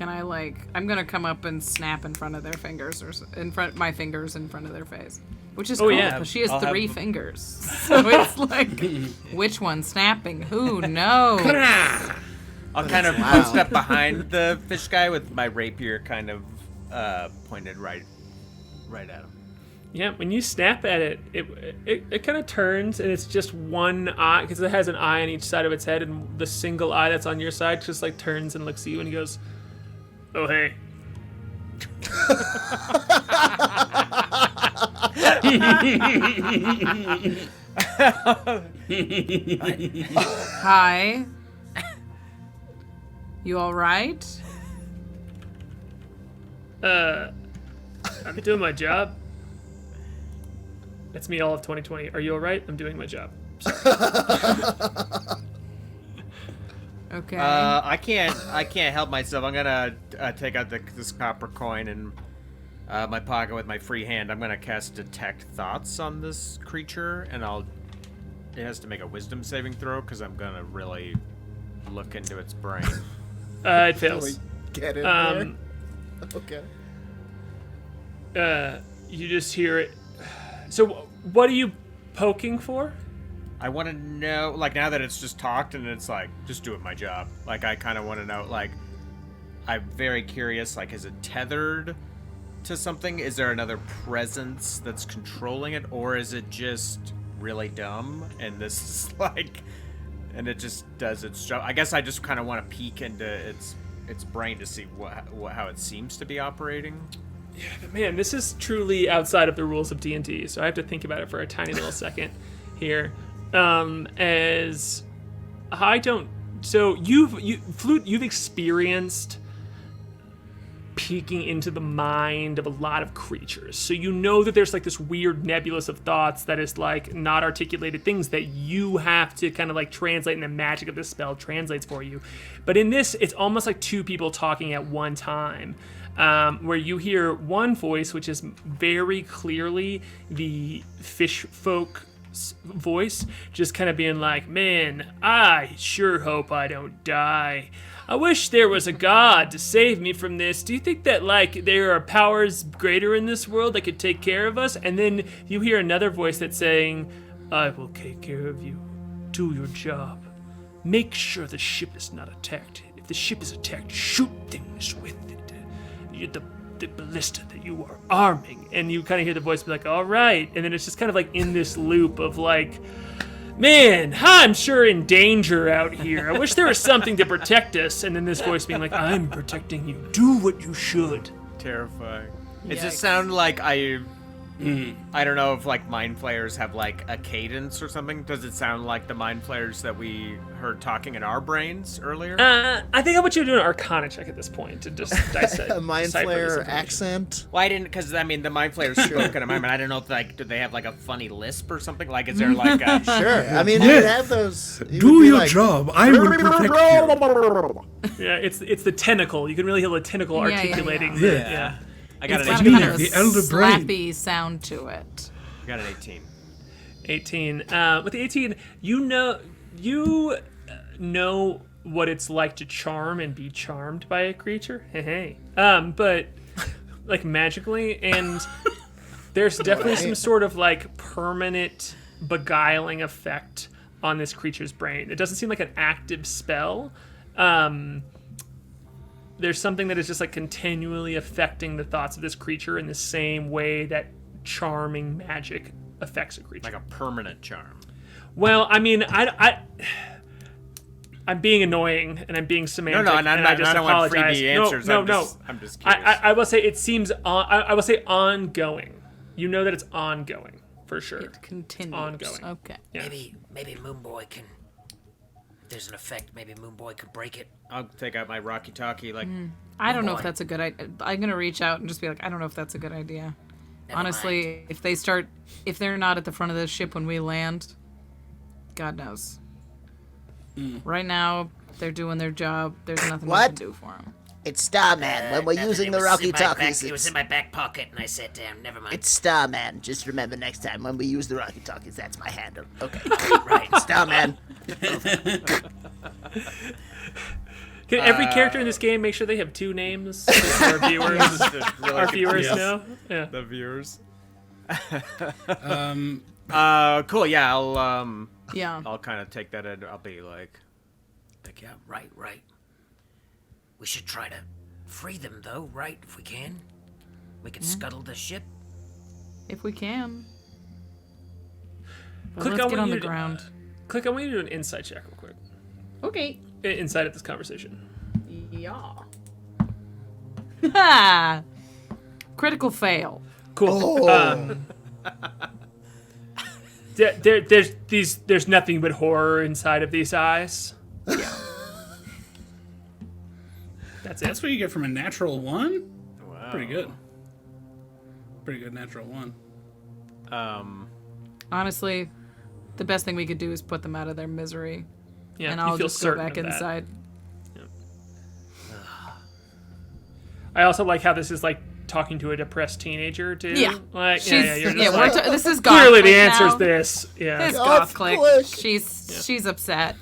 Can I I'm gonna come up and snap in front of their fingers, or my fingers in front of their face, which is cool because she has 3 fingers. So it's like, which one's snapping? Who knows? I'll kind of step behind the fish guy with my rapier kind of pointed right at him. Yeah, when you snap at it, it kind of turns, and it's just one eye, because it has an eye on each side of its head, and the single eye that's on your side just turns and looks at you, and he goes, "Oh, hey." Hi. You all right? I'm doing my job. That's me all of 2020. Are you all right? I'm doing my job. Okay. I can't help myself. I'm gonna take out this copper coin in my pocket with my free hand. I'm gonna cast Detect Thoughts on this creature, and it has to make a Wisdom saving throw because I'm gonna really look into its brain. It fails. Get in there. Okay. You just hear it. So, what are you poking for? I want to know, now that it's just talked and it's just doing my job. I kind of want to know, I'm very curious, is it tethered to something? Is there another presence that's controlling it? Or is it just really dumb? And this is and it just does its job. I guess I just kind of want to peek into its brain to see how it seems to be operating. Yeah, but man, this is truly outside of the rules of D&D, so I have to think about it for a tiny little second here. As I don't, so you've experienced peeking into the mind of a lot of creatures, so you know that there's this weird nebulous of thoughts that is not articulated things that you have to kind of translate, and the magic of this spell translates for you. But in this, it's almost like 2 people talking at one time. Where you hear one voice, which is very clearly the Fishfolk voice, just kind of being like, "Man, I sure hope I don't die. I wish there was a god to save me from this. Do you think that there are powers greater in this world that could take care of us?" And then you hear another voice that's saying, "I will take care of you. Do your job. Make sure the ship is not attacked. If the ship is attacked, shoot things with it. The ballista that you are arming." And you kind of hear the voice be like, "All right." And then it's just kind of in this loop of "Man, I'm sure in danger out here. I wish there was something to protect us." And then this voice being like, "I'm protecting you. Do what you should." Terrifying. It just sounded like I don't know if mind flayers have a cadence or something. Does it sound like the mind flayers that we heard talking in our brains earlier? I think I want you to do an Arcana check at this point to just dissect a mind flayer accent. Well, I didn't, because the mind flayers spoke in a moment. I don't know if do they have a funny lisp or something? Is there a Sure. I mean, you have those. Do your job. I will protect you. Yeah, it's the tentacle. You can really hear the tentacle articulating. Yeah. I got it's an got 18. kind of a slappy sound to it. I got an 18. 18. With the 18, you know what it's like to charm and be charmed by a creature. Hey. But magically, and there's definitely some sort of permanent beguiling effect on this creature's brain. It doesn't seem like an active spell. There's something that is just continually affecting the thoughts of this creature in the same way that charming magic affects a creature. Like a permanent charm. Well, I mean, I'm being annoying and I'm being semantic. No, and I just don't want freebie answers. No. I'm just curious. I will say it seems. I will say ongoing. You know that it's ongoing for sure. It continues. Ongoing. Okay. Yeah. Maybe Moonboy can. If there's an effect, maybe Moonboy could break it. I'll take out my Rocky Talkie. I don't know if that's a good idea. I'm gonna reach out and just be like, I don't know if that's a good idea. Honestly, mind. if they're not at the front of the ship when we land, God knows. Right now, they're doing their job. There's nothing we can do for them. It's Starman when we're using the Rocky Talkies. It was in my back pocket and I sat down. Never mind. It's Starman. Just remember next time when we use the Rocky Talkies, that's my handle. Okay. Right. Starman. Can every character in this game make sure they have 2 names? Just so our viewers know. Yeah. The viewers. Um, Cool. Yeah, I'll Yeah. I'll kind of take that in. I'll be like, Yeah, right. We should try to free them, though, right? If we can. We can scuttle the ship. If we can. But Click, let's I get want on you the to- ground. Click, I want you to do an insight check real quick. Okay. Inside of this conversation. Yeah. Critical fail. Cool. There's nothing but horror inside of these eyes. Yeah. That's it. that's what you get from a natural 1? wow. Pretty good. Pretty good natural 1. Honestly, the best thing we could do is put them out of their misery. Yeah, And you I'll feel just go certain back of that. inside. I also like how this is like talking to a depressed teenager too. Yeah. Like, She's, you're just like, this is goth clearly the clique answer's now. this. Yeah. This Goth goth clique. clique. She's upset.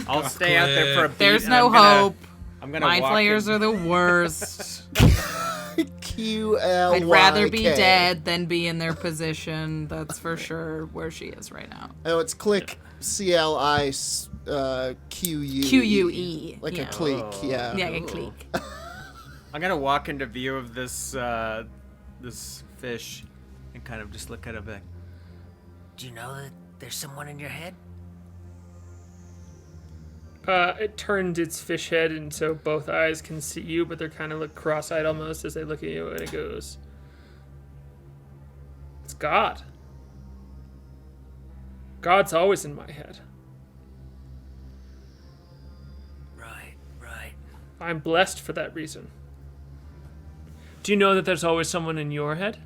I'll stay out there for a beat. There's and no I'm gonna- hope. I'm gonna Mind walk flayers in. are the worst. QLYK. I'd rather be dead than be in their position. That's for sure where she is right now. Oh, it's click CLI QU. QUE. Like a yeah. clique, yeah. Yeah, a clique. I'm gonna walk into view of this this fish and kind of just look at it like, Do you know that there's someone in your head? It turns its fish head, and so both eyes can see you, but they're kind of like cross-eyed almost as they look at you, and it goes, "It's God. God's always in my head. Right. I'm blessed for that reason. Do you know that there's always someone in your head?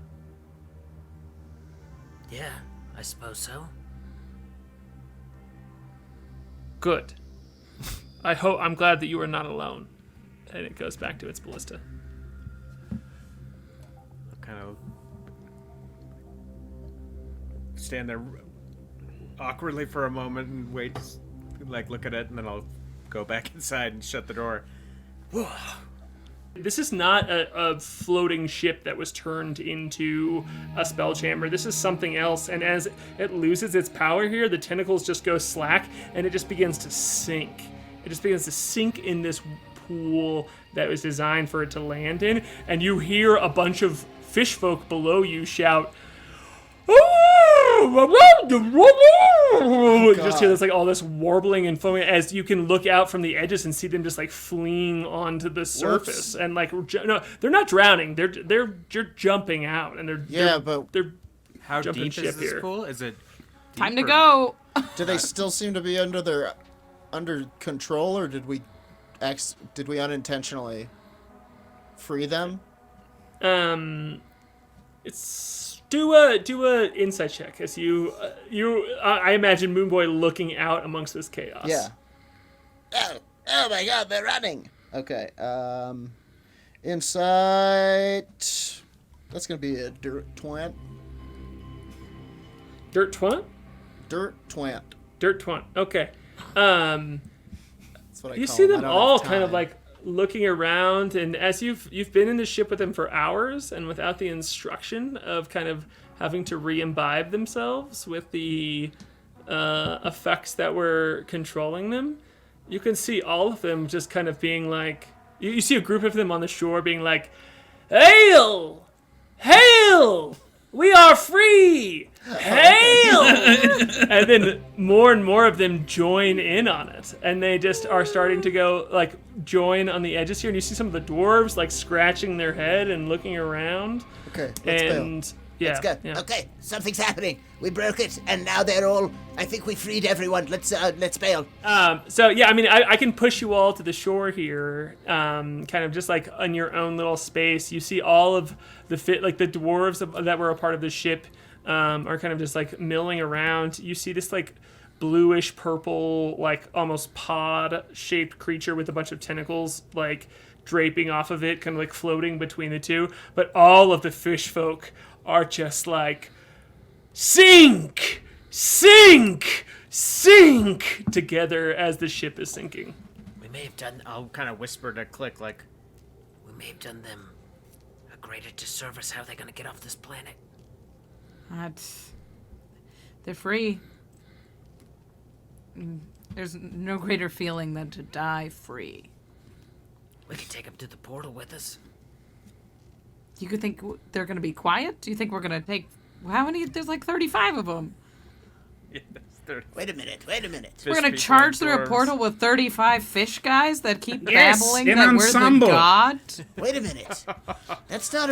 Yeah, I suppose so. Good. I'm glad that you are not alone." And it goes back to its ballista. I'll kind of stand there awkwardly for a moment and wait, like look at it, and then I'll go back inside and shut the door. This is not a floating ship that was turned into a Spelljammer. This is something else, and as it loses its power here, the tentacles just go slack, and it just begins to sink. It just begins to sink in this pool that was designed for it to land in, and you hear a bunch of fishfolk below you shout, you just hear this like all this warbling and foaming as you can look out from the edges and see them just like fleeing onto the surface. And like no, they're not drowning. They're jumping out, and they're How Jumping deep ship is this here. pool? Is it Time deep to or- go. Do they still seem to be under control, or did we unintentionally free them? It's do a insight check as I imagine Moonboy looking out amongst this chaos. Yeah. Oh my God, they're running. Okay. Insight. That's gonna be a dirt twant. Dirt twant. Dirt twant. Dirt twant. Okay. That's what I You call see them. I them don't all have kind of time. like looking around, and as you've been in the ship with them for hours and without the instruction of kind of having to re-imbibe themselves with the effects that were controlling them, you can see all of them just kind of being like, you see a group of them on the shore being like, "Hail! Hail! We are free! Hail!" And then more and more of them join in on it. And they just are starting to go, like, join on the edges here. And you see some of the dwarves, like, scratching their head and looking around. Okay, let's bail. And, yeah. Let's go. Yeah. Okay, something's happening. We broke it, and now they're all. I think we freed everyone. Let's bail. So, yeah, I mean, I can push you all to the shore here, kind of just, like, on your own little space. You see all of the the dwarves that were a part of the ship are kind of just, like, milling around. You see this, like, bluish purple, like, almost pod-shaped creature with a bunch of tentacles, like, draping off of it, kind of, like, floating between the two. But all of the fish folk are just, like, sink! Sink! Sink! Together as the ship is sinking. We may have done. I'll kind of whisper to Click, like, We may have done them a greater disservice. How are they gonna get off this planet? They're free. There's no greater feeling than to die free. We could take them to the portal with us. You could think they're going to be quiet? Do you think we're going to take... How many? There's like 35 of them. yeah, there's Wait a minute. We're going to charge through a portal with 35 fish guys that keep Yes, babbling an that ensemble. we're the god? Wait a minute. That's not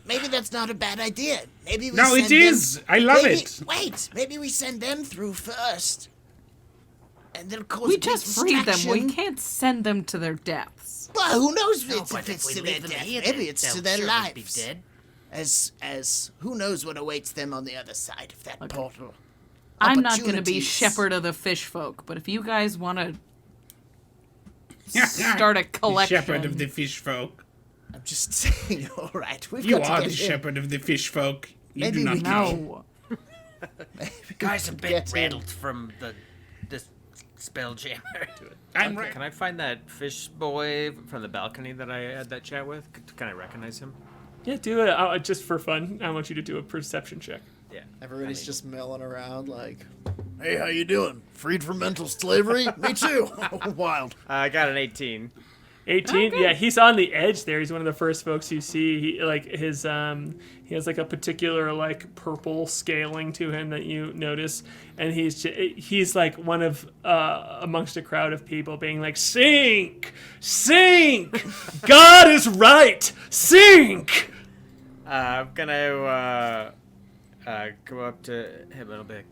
maybe that's not a bad idea. Maybe we No, send it is. I love it. Wait, maybe we send them through first. And they'll cause We big just freed them. We distraction. can't send them to their deaths. Well, who knows No, if but it's if to we their leave them death. here, Maybe it's to they'll their surely lives. be dead. As who knows what awaits them on the other side of that portal. I'm not going to be Opportunities. shepherd of the fish folk, but if you guys want to start a collection... Shepherd of the fish folk. I'm just saying, all right. We've You got to are get the him. shepherd of the fish folk. You Maybe do not we know. No. Guys, a bit Get him. rattled from this Spelljammer. I'm right. Can I find that fish boy from the balcony that I had that chat with? Can I recognize him? Yeah, do it. Just for fun, I want you to do a perception check. Yeah. Everybody's just milling around like, hey, how you doing? Freed from mental slavery? Me too. Wild. I got an 18. 18. Yeah, he's on the edge there. He's one of the first folks you see. He he has like a particular like purple scaling to him that you notice, and he's like one of amongst a crowd of people being like, "Sink, sink, God is right, sink." I'm gonna go up to him a little bit.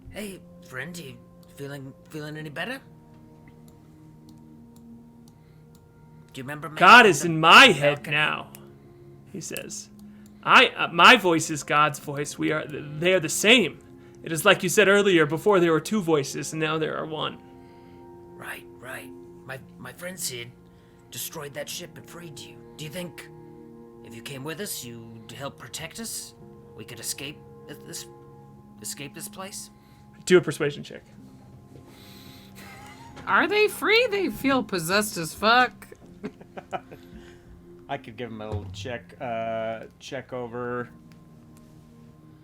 Hey, friend, you feeling any better? Do you remember? God is in my head now, he says. My voice is God's voice. They are the same. It is like you said earlier, before there were two voices, and now there are one. Right. My friend Sid destroyed that ship and freed you. Do you think if you came with us, you'd help protect us? We could escape this place? Do a persuasion check. Are they free? They feel possessed as fuck. I could give him a little check over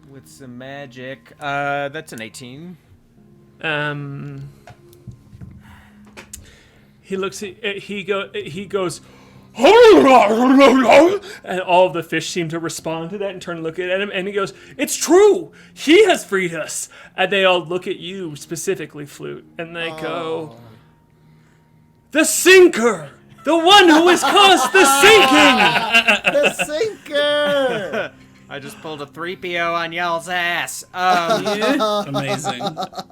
with some magic. That's an 18. He looks at, he goes, and all of the fish seem to respond to that and turn and look at him, and he goes, "It's true! He has freed us!" And they all look at you, specifically Flute, and they go, "The sinker! The one who has caused the sinking!" The sinker! I just pulled a 3PO on y'all's ass. Amazing.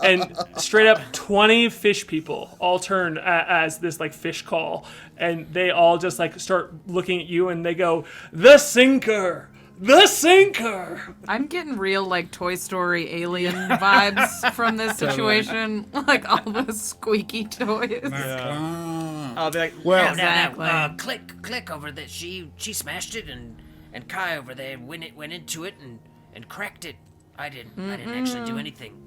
And straight up 20 fish people all turn as this like fish call, and they all just like start looking at you and they go, "The sinker! The sinker!" I'm getting real like Toy Story alien vibes from this situation. Like all the squeaky toys. I'll be like, Well, Now, click over there. She smashed it, and Kai over there went into it and cracked it. I didn't actually do anything.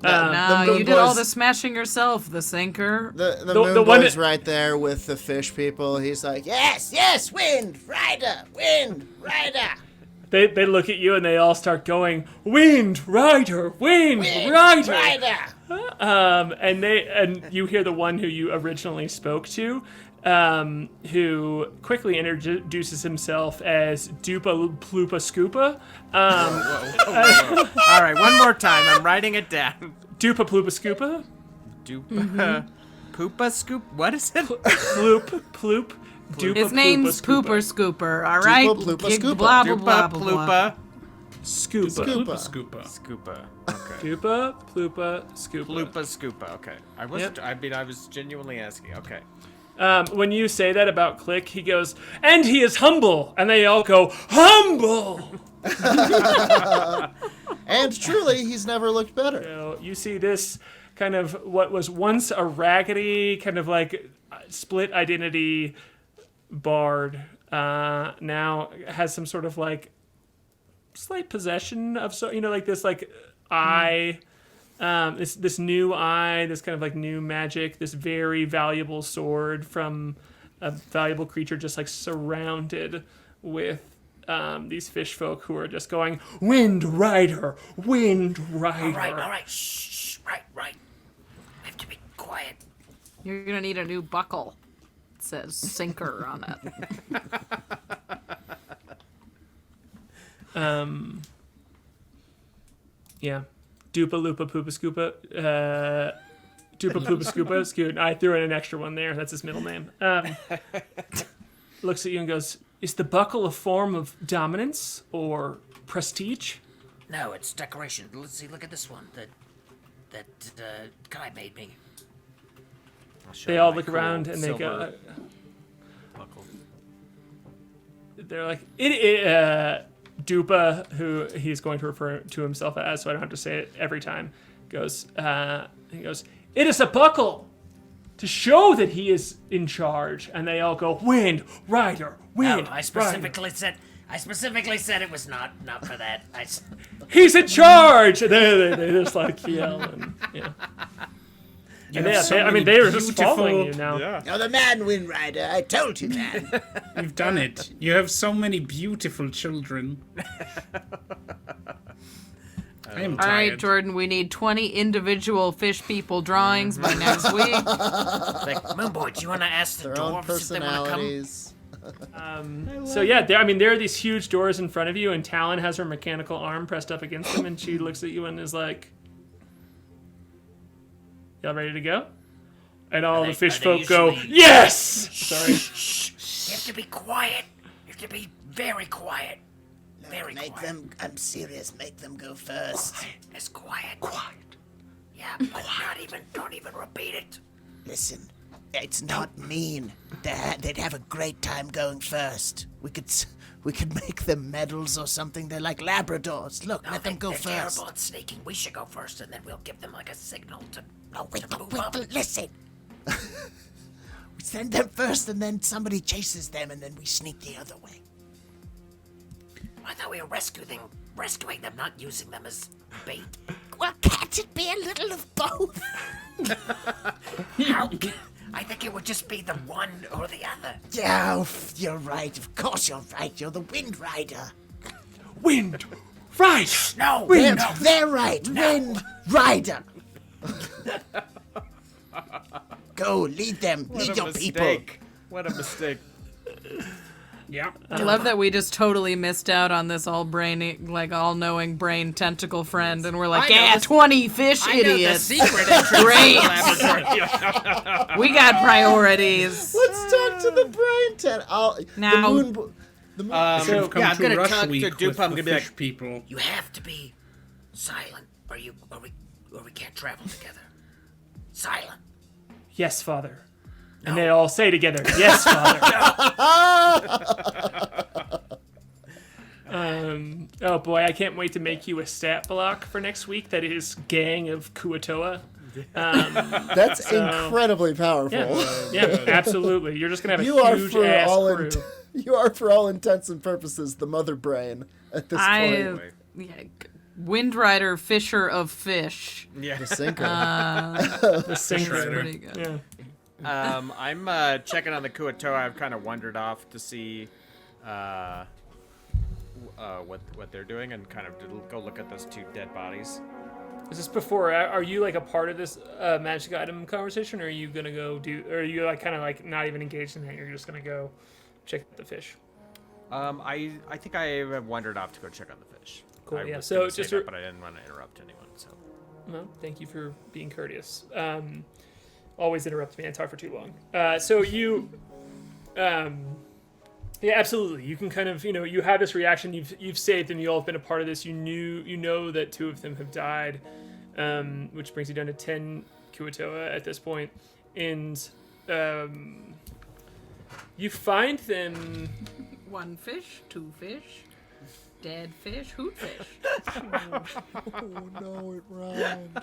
No, Moon you did all Boy's- the smashing yourself, the sinker. The The Moon one Boy's that- right there with the fish people. He's like, Yes, Wind Rider. They look at you and they all start going, "Wind Rider, Wind Rider!" And you hear the one who you originally spoke to, who quickly introduces himself as Dupa Plupa Scoopa. all right, one more time. I'm writing it down. Dupa Plupa Scoopa? Dupa, poopa scoop. What is it? Ploop. Dupa His name's Plupa Pooper Scooper, all right? Plupa Scooper. Blah, blah, blah, Dupa, blah, blah. ploopa, Scoopa. Scoopa. scoopa. Okay. Dupa Plupa Scoopa. Ploopa, scoopa. Okay. I wasn't. I mean, I was genuinely asking. Okay. When you say that about Click, he goes, "And he is humble," and they all go, "Humble." and truly, he's never looked better. So you see this kind of what was once a raggedy kind of like split identity bard now has some sort of like slight possession of like this like eye this new eye, this kind of like new magic, this very valuable sword from a valuable creature, just like surrounded with these fish folk who are just going, Wind Rider, Wind Rider. All right. Shh. Right. We have to be quiet. You're gonna need a new buckle. It says Sinker on it. Yeah. Dupa Lupa Poopa Scoopa. Dupa Poopa Scoopa. Scoot. I threw in an extra one there. That's his middle name. Looks at you and goes, is the buckle a form of dominance or prestige? No, it's decoration. Let's see. Look at this one that guy made me. They all look around and they go. Buckle. They're like, Dupa, who he's going to refer to himself as, so I don't have to say it every time, goes, it is a buckle to show that he is in charge. And they all go, Wind Rider, Wind No, I specifically said it was not for that. He's in charge! They just like yell and yeah. And they are just following you now. Yeah. You're the man, Wind Rider. I told you, man. You've done it. You have so many beautiful children. I am All right, tired. Jordan, we need 20 individual fish people drawings by next week. Like, Moonboy, do you want to ask the Their own dwarves if they want to come? personalities. So yeah, there are these huge doors in front of you, and Talon has her mechanical arm pressed up against them, and she looks at you and is like, y'all ready to go? And all the fish folk go, yes! Sorry. You have to be quiet. You have to be very quiet. Very Make quiet. them. I'm serious. Make them go first. As quiet. Quiet. Yeah, but don't even repeat it. Listen, it's not mean. They'd have a great time going first. We could make them medals or something. They're like Labradors. Look, let them go they're first. terrible at sneaking. We should go first, and then we'll give them like a signal to. No, wait, to move up. listen. We send them first, and then somebody chases them, and then we sneak the other way. I thought we were rescuing them, not using them as bait. Well, can't it be a little of both? I think it would just be the one or the other. Yeah, you're right. Of course you're right. You're the Wind Rider. Wind Rider! No, They're right. Wind Rider. Go, lead them. Lead your people. What a mistake. Yeah. I love that we just totally missed out on this all-knowing brain tentacle friend, and we're like, yeah, 20 fish idiots. I know the secret entrance Great. to the laboratory. We got priorities. Let's talk to the brain tent. Now- The moon. So, Come I'm to gonna Rush talk to Week Dupa. with I'm the gonna be fish like, people. You have to be silent, or we can't travel together. Silent. Yes, Father. And they all say together, yes, Father. Oh boy, I can't wait to make you a stat block for next week that is Gang of Kuo-toa. That's incredibly powerful. Yeah, absolutely. You're just gonna have You a are huge for ass all crew. you are for all intents and purposes the mother brain at this point. Wind Rider, Fisher of Fish. yeah. The sinker. The singer. Rider. Pretty good. Yeah. I'm checking on the Kuo-toa. I've kind of wandered off to see what they're doing and kind of go look at those two dead bodies. Is this before? Are you like a part of this magic item conversation, or are you gonna go do? Or are you like kind of like not even engaged in that? You're just gonna go check the fish. I think I have wandered off to go check on the fish. Cool. I Yeah. was So gonna say just that, but I didn't want to interrupt anyone. So well, thank you for being courteous. Always interrupt me. I talk for too long. So you, yeah, absolutely. You can kind of, you have this reaction. You've saved them. You all have been a part of this. You know that 2 of them have died, which brings you down to 10 Kuo-toa at this point, and you find them. 1 fish, 2 fish, dead fish, hoot fish. Oh no, it rhymed.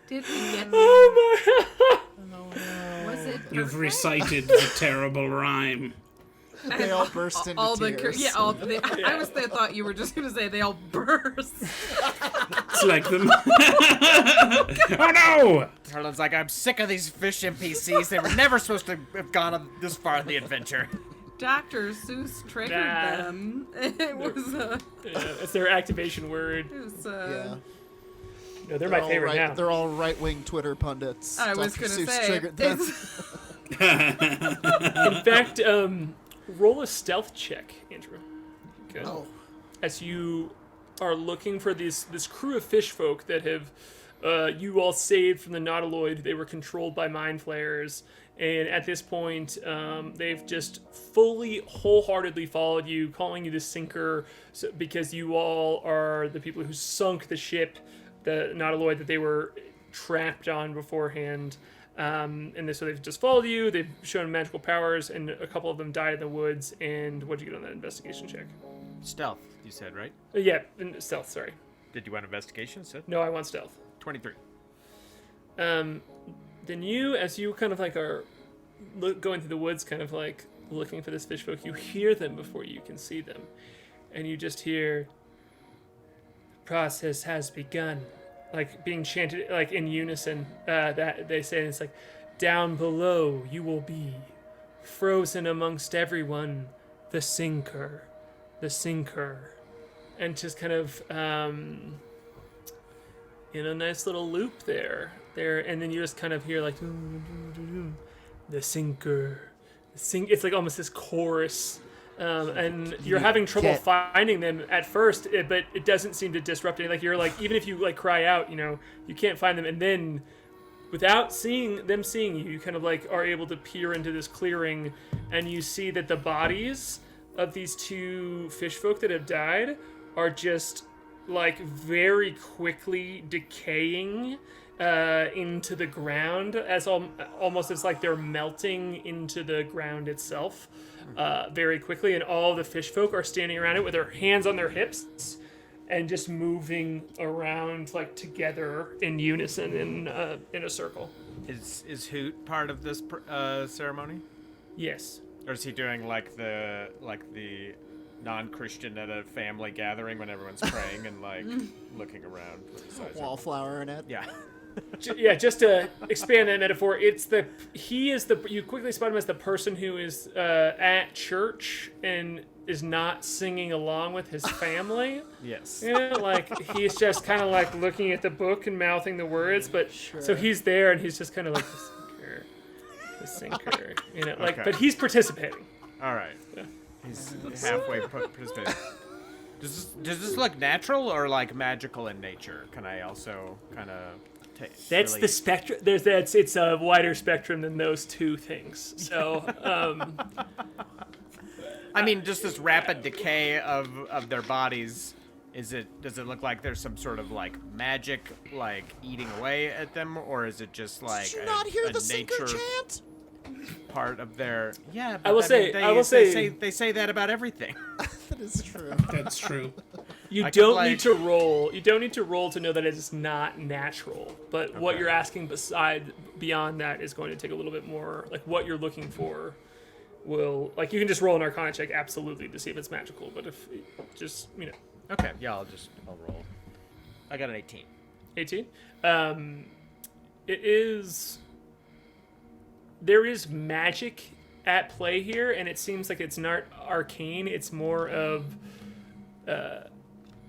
Did we get Oh my! Was it You've perfect? recited the terrible rhyme. They all burst into tears. I thought you were just gonna say they all burst. Select them. Oh no! Harlan's like, I'm sick of these fish NPCs. They were never supposed to have gone this far in the adventure. Dr. Seuss triggered them. It was it's their activation word. It was No, they're my favorite now. They're all right-wing Twitter pundits. I was Dr. gonna Seuss say triggered them. In fact, roll a stealth check, Andrew. Okay. Oh. As you are looking for this crew of fish folk that have you all saved from the Nautiloid. They were controlled by mind flayers, and at this point, they've just fully, wholeheartedly followed you, calling you the sinker, because you all are the people who sunk the ship, the Nautiloid that they were trapped on beforehand. So they've just followed you. They've shown magical powers, and a couple of them died in the woods. And what'd you get on that investigation check? Stealth, you said, right? Yeah, stealth. Sorry. Did you want investigation? Sid? No, I want stealth. 23. Then you, as you kind of like are going through the woods, kind of like looking for this fish folk, you hear them before you can see them, and you just hear, "The process has begun," like being chanted like in unison. That they say, and it's like, "Down below you will be, frozen amongst everyone, the sinker, the sinker," and just kind of in a nice little loop there, and then you just kind of hear like the sinker, it's like almost this chorus, and you're having trouble finding them at first, but it doesn't seem to disrupt anything. Like you're like, even if you like cry out, you can't find them, and then without seeing you, you kind of like are able to peer into this clearing, and you see that the bodies of these two fish folk that have died are just like very quickly decaying into the ground, as almost as like they're melting into the ground itself very quickly, and all the fish folk are standing around it with their hands on their hips and just moving around like together in unison in a circle. Is Hoot part of this ceremony? Yes. Or is he doing like the non-Christian at a family gathering when everyone's praying and like looking around? Wallflower in it. Yeah. Yeah, just to expand that metaphor, you quickly spot him as the person who is at church and is not singing along with his family. Yes. Like he's just kind of like looking at the book and mouthing the words, but so he's there and he's just kind of like the sinker, like, okay. But he's participating. All right. Yeah. He's halfway participating. Does this look natural or like magical in nature? Can I also kind of That's the spectrum. It's a wider spectrum than those two things. So, I mean, just this rapid decay of their bodies. Does it look like there's some sort of like magic like eating away at them, or is it just like Did you not hear the sinker chant? Part of their But I will say they say that about everything. That is true. That's true. You don't need to roll. You don't need to roll to know that it is not natural. But okay. What you're asking beyond that is going to take a little bit more. Like what you're looking for will, like, you can just roll an Arcana check absolutely to see if it's magical. But if just Okay, yeah, I'll roll. I got an 18. 18. It is. There is magic at play here, and it seems like it's not arcane. It's more of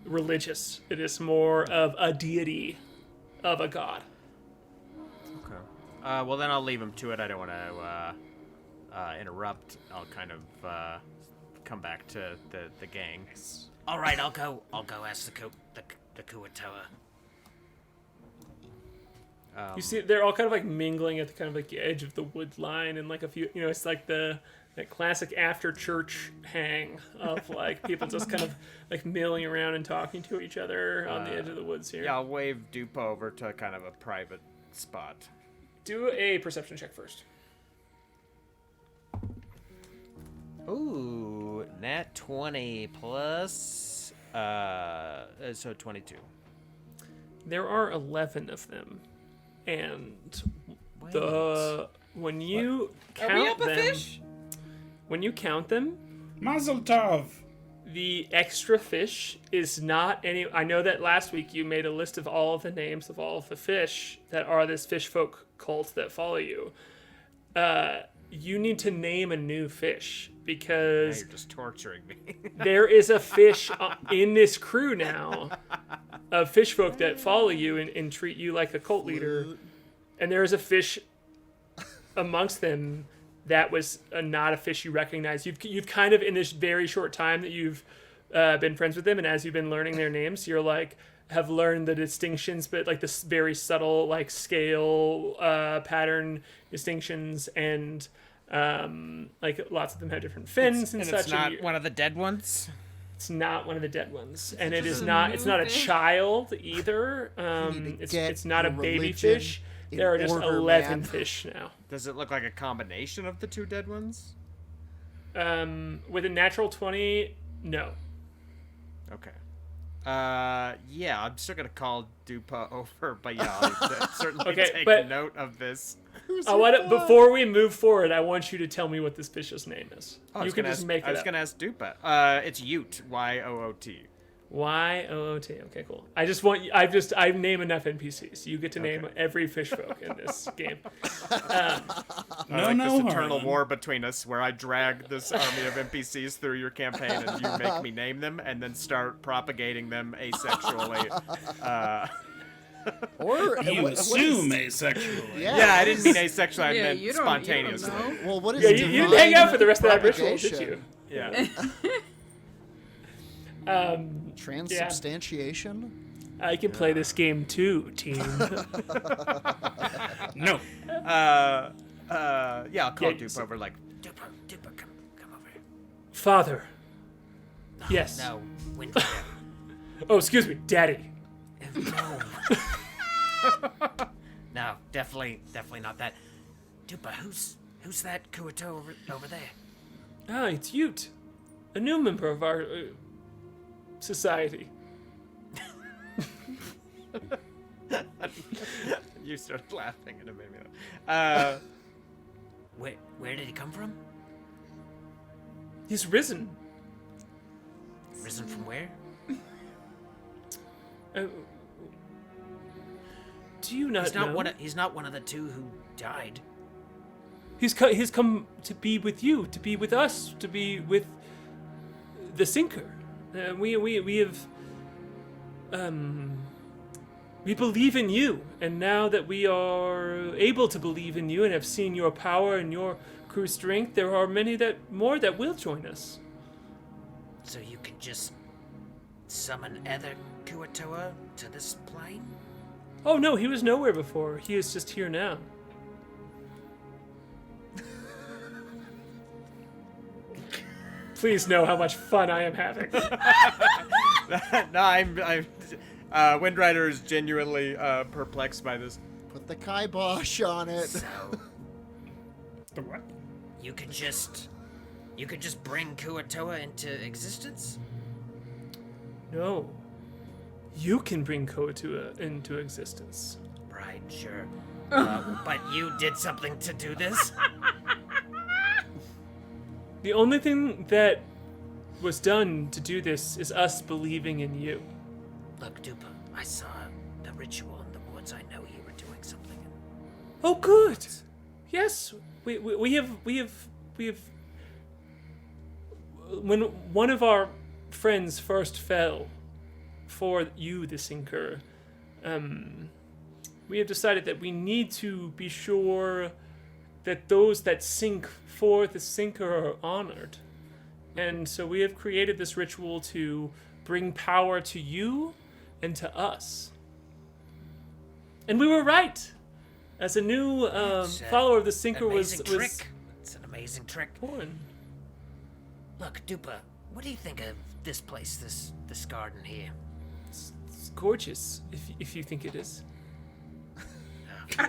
religious. It is more of a deity, of a god. Okay. Well, then I'll leave him to it. I don't want to interrupt. I'll kind of come back to the gang. All right, I'll go ask the Kuo-toa. You see, they're all kind of like mingling at the kind of like the edge of the wood line, and like a few, it's like that classic after church hang of like people just kind of like milling around and talking to each other on the edge of the woods here. Yeah, I'll wave Dupa over to kind of a private spot. Do a perception check first. Ooh, nat 20 plus, so 22. There are 11 of them. And when you count Are we up them, a fish? when you count them, Mazel tov. the extra fish is not any. I know that last week you made a list of all of the names of all of the fish that are this Fishfolk cult that follow you. You need to name a new fish Now because you're just torturing me. there is a fish in this crew now of Fishfolk that follow you and treat you like a cult leader. And there is a fish amongst them that was not a fish you recognize. You've kind of, in this very short time that you've been friends with them, and as you've been learning their names, you're like, have learned the distinctions, but like this very subtle, like scale pattern distinctions, and like lots of them have different fins and such. It's not one of the dead ones. It's not one of the dead ones, and it is a not. new It's not a fish? child either. It's not a your baby religion fish. in There are just order, 11 man. fish now. Does it look like a combination of the two dead ones? With a natural 20, no. Okay. Yeah, I'm still gonna call Dupa over, but yeah, I'll certainly Okay, take but- note of this. I want to, before we move forward, I want you to tell me what this fish's name is. Oh, You can just make I it was up. gonna ask Dupa. It's Yoot. Yoot. Y-O-O-T. Okay, cool. I name enough NPCs. You get to name every fish folk in this game. No, This eternal Harlan. war between us, where I drag this army of NPCs through your campaign, and you make me name them, and then start propagating them asexually. Or You what is- assume asexually. Yeah, I didn't mean asexual. I meant you don't spontaneously. know. Well, what is Yeah, you didn't hang out for the rest of that ritual, did propagation? you? Yeah. Transubstantiation? I can play this game too, team. No. Yeah, I'll call Yeah, Dupe so- over, like, Dupa, come over here. Father. Yes. No, Windrider. Oh, excuse me, Daddy. No. No, definitely not that. Dupa, who's that Kuo-toa over there? Ah, it's Ute, a new member of our society. you started laughing, and it made me laugh. Where did he come from? He's risen. Risen from where? Do you not He's know? not one of the two who died. He's come to be with you, to be with us, to be with the Sinker. We have we believe in you, and now that we are able to believe in you and have seen your power and your crew strength, there are many more that will join us. So you can just summon other Kuo-toa to this plane? Oh no, he was nowhere before. He is just here now. Please know how much fun I am having. No, I'm Windrider is genuinely perplexed by this. Put the kibosh on it. So The what? you could just bring Kuo-toa into existence? No. You can bring Kuo-toa into existence. Right, sure. But you did something to do this? The only thing that was done to do this is us believing in you. Look, Dupa, I saw the ritual in the woods. I know you were doing something. Oh, good. Yes, we have. When one of our friends first fell for you, the Sinker, we have decided that we need to be sure that those that sink for the Sinker are honored. And so we have created this ritual to bring power to you and to us. And we were right. As a new It's, follower of the Sinker was trick. It's an amazing trick. born. Look, Dupa, what do you think of this place, this garden here? It's gorgeous, if you think it is. Yeah,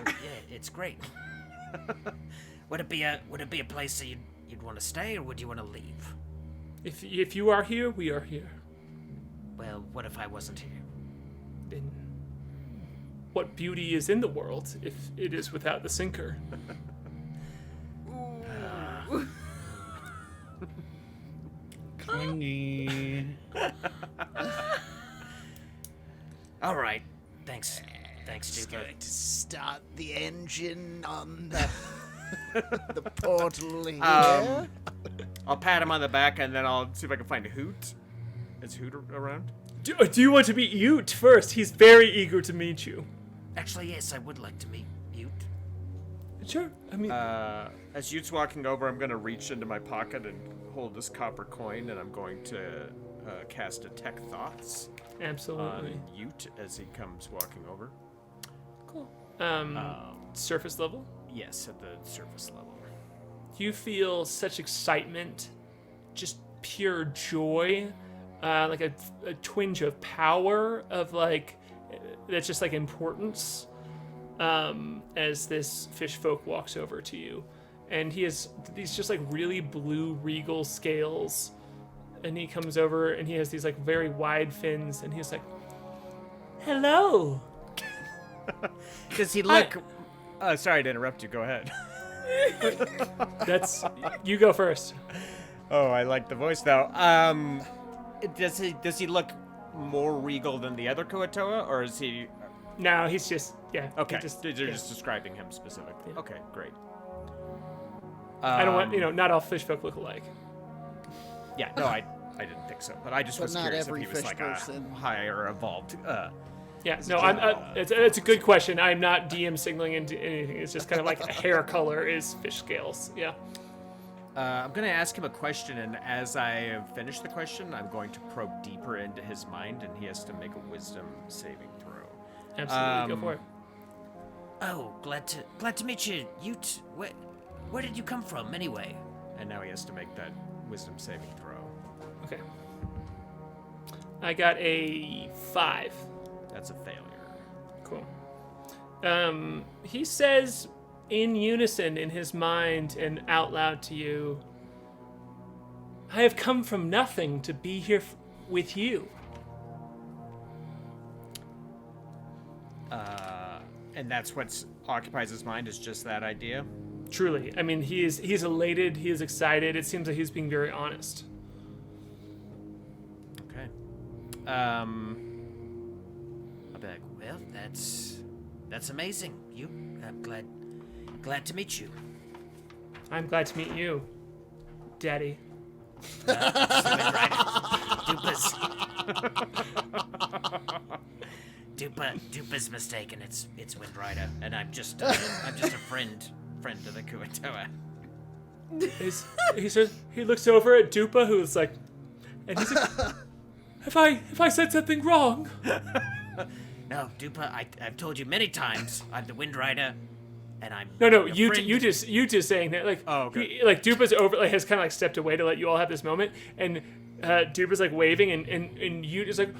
it's great. Would it be a place that you'd want to stay, or would you want to leave? If you are here, we are here. Well, what if I wasn't here? Then what beauty is in the world if it is without the Sinker? Swingy. All right. Thanks, Just Duper. going to start the engine on the portal here. I'll pat him on the back and then I'll see if I can find Hoot. Is Hoot around? Do you want to meet Ute first? He's very eager to meet you. Actually, yes, I would like to meet you. Sure. I mean, As Ute's walking over, I'm going to reach into my pocket and hold this copper coin, and I'm going to cast Detect Thoughts absolutely. on Ute as he comes walking over. Cool. Surface level? Yes, at the surface level. You feel such excitement, just pure joy, like a twinge of power of like, that's just like importance, as this Fishfolk walks over to you. And he has these just like really blue regal scales. And he comes over and he has these like very wide fins and he's like, hello. Does he look... sorry to interrupt you. Go ahead. You go first. Oh, I like the voice, though. Does he look more regal than the other Kuo-toa, or is he... No, he's just, yeah. Okay, he they're just describing him specifically. Yeah. Okay, great. I don't want, not all Fishfolk look alike. Yeah, no, I didn't think so, but I just was not curious if every he was fish like person. a higher evolved. Yeah, no, it's a good question. I'm not DM signaling into anything. It's just kind of like hair color is fish scales. Yeah. I'm going to ask him a question, and as I finish the question, I'm going to probe deeper into his mind, and he has to make a wisdom saving throw. Absolutely, go for it. Oh, glad to meet you. Ute, where did you come from anyway? And now he has to make that wisdom saving throw. Okay. I got a 5. That's a failure. Cool. He says in unison in his mind and out loud to you, I have come from nothing to be here with you. And that's what occupies his mind, is just that idea? Truly. I mean, he's elated, he is excited. It seems like he's being very honest. Okay. I'll be like, well, that's amazing. I'm glad to meet you. I'm glad to meet you, Daddy. Dupa's mistaken. It's Windrider, and I'm just a friend of the Kuo-toa. He looks over at Dupa, who's like, and he's like, have I said something wrong? No, Dupa, I've told you many times, I'm the Windrider, and I'm No, your you friend. just saying that, like, Oh, okay. Dupa's over, like, has kind of like stepped away to let you all have this moment, and Dupa's like waving, and you just like,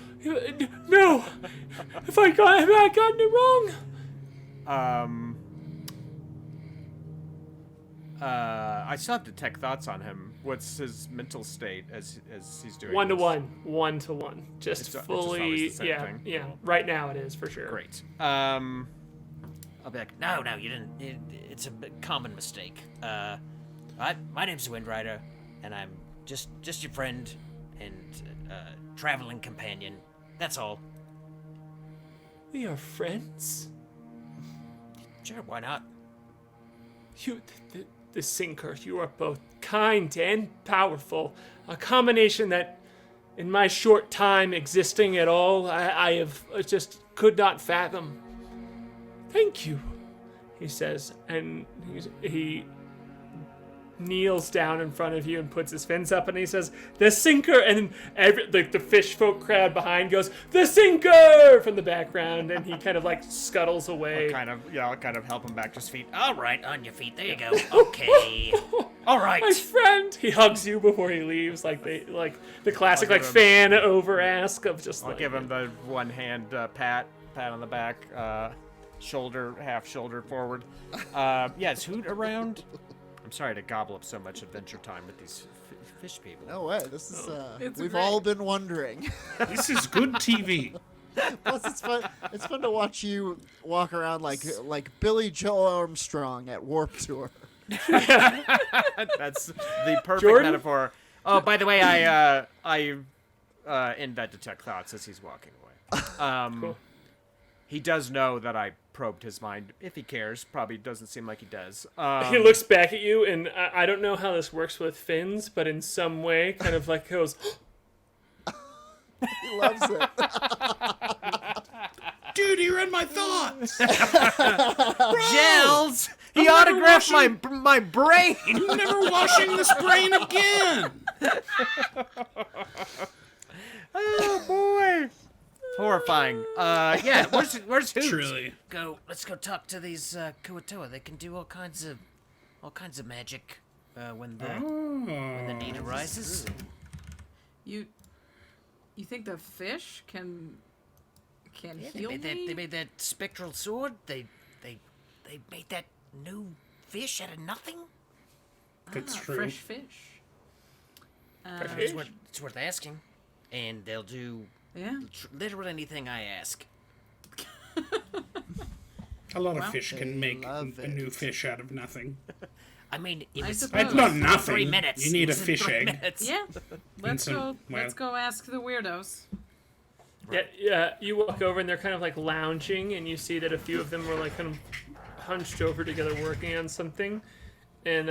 no, have I gotten it wrong? I still have to detect thoughts on him. What's his mental state as he's doing 1 to 1, just It's just fully, always the same yeah, thing. yeah. Right now it is for sure. Great. I'll be like, no, you didn't. It's a common mistake. My name's Windrider, and I'm just your friend and traveling companion. That's all. We are friends. Sure, why not? You, the Sinker, you are both kind and powerful. A combination that, in my short time existing at all, I have just could not fathom. Thank you, he says, and he kneels down in front of you and puts his fins up, and he says, "The Sinker!" And the Fishfolk crowd behind goes, "The Sinker!" from the background, and he kind of like scuttles away. I'll kind of help him back to his feet. All right, on your feet. There you go. Okay. All right. My friend, he hugs you before he leaves, like the classic I'll like give him- fan over ask of just. I'll like, give him the one hand pat on the back, shoulder, half shoulder forward. Is Hoot around? I'm sorry to gobble up so much adventure time with these fish people. No way. This is. It's We've great. all been wondering. This is good TV. Plus, it's fun. It's fun to watch you walk around like Billy Joe Armstrong at Warped Tour. That's the perfect Jordan? metaphor. Oh, by the way, I invent detect thoughts as he's walking away. Cool. He does know that I probed his mind. If he cares, probably doesn't seem like he does. He looks back at you, and I don't know how this works with fins, but in some way, kind of like goes. He loves it. Dude, he read my thoughts. Gels! He autographed my brain! I'm never washing this brain again. Oh, boy. Horrifying. Yeah, where's Hoops? Truly. Let's go talk to these Kuo-toa. They can do all kinds of magic when the need arises. You think the fish can heal me? They made that spectral sword. They made that new fish out of nothing. That's true. Fresh fish. It's worth asking, and they'll do Yeah. literally anything I ask. A lot of fish can make love a new it. fish out of nothing. I mean, it I was suppose. It's not for nothing. 3 minutes. You need It a was in fish 3 egg. minutes. Yeah. Let's some- Let's go ask the weirdos. Yeah, you walk over and they're kind of like lounging, and you see that a few of them were like kind of hunched over together working on something. And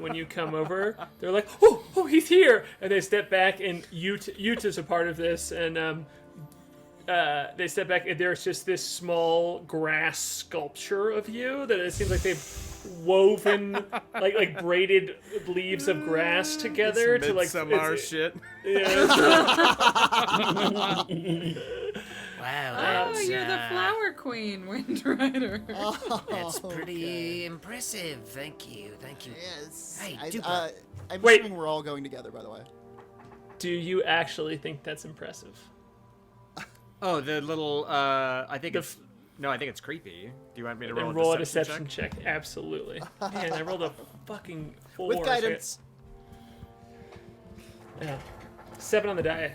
when you come over, they're like, "Oh, he's here!" And they step back, and Yuta's a part of this, and they step back, and there's just this small grass sculpture of you that it seems like they've woven like braided leaves of grass together to like Midsommar shit. Yeah, Wow, Oh, that's, you're the flower queen, Wind Rider. That's pretty impressive. Thank you. Yes. Hey, I'm Wait. assuming we're all going together, by the way. do you actually think that's impressive? Oh, the little, I think it's creepy. Do you want me to And roll roll a a deception check? Absolutely. Man, I rolled a fucking 4. With guidance. Yeah. 7 on the die.